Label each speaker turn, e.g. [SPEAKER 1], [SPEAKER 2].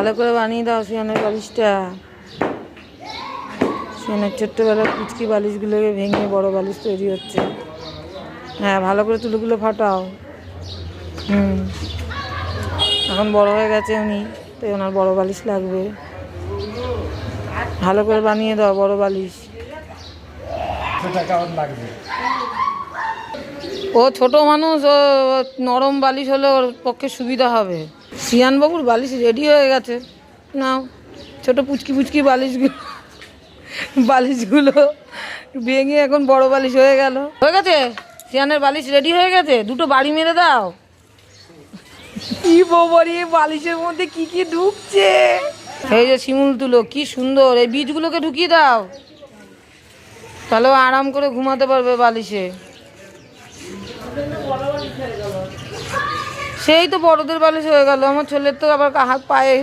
[SPEAKER 1] ভালো করে বানিয়ে দাও সিয়ানের বালিশটা। সিয়ানের ছোট্টবেলার কুচকি বালিশগুলোকে ভেঙে বড় বালিশ তৈরি হচ্ছে। হ্যাঁ, ভালো করে তুলোগুলো ফাটাও। এখন বড় হয়ে গেছে উনি, তাই ওনার বড় বালিশ লাগবে। ভালো করে বানিয়ে দাও বড় বালিশ। ও ছোট মানুষ, ও নরম বালিশ হলে ওর পক্ষে সুবিধা হবে। সিয়ানবাবুর বালিশ রেডি হয়ে গেছে। নাও, ছোট পুচকি পুচকি বালিশগুলো ভেঙে এখন বড় বালিশ হয়ে গেল। হয়ে গেছে, সিয়ানের বালিশ রেডি হয়ে গেছে। দুটো বাড়ি মেরে দাও। কি বৌবারি, এই বালিশের মধ্যে কি কি ঢুকছে। এই যে শিমুল তুলো, কি সুন্দর। এই বীজগুলোকে ঢুকিয়ে দাও, তাহলে আরাম করে ঘুমাতে পারবে বালিশে। সেই তো বড়দের বালিশ হয়ে গেল। আমার ছেলের তো আবার হাত পায়ে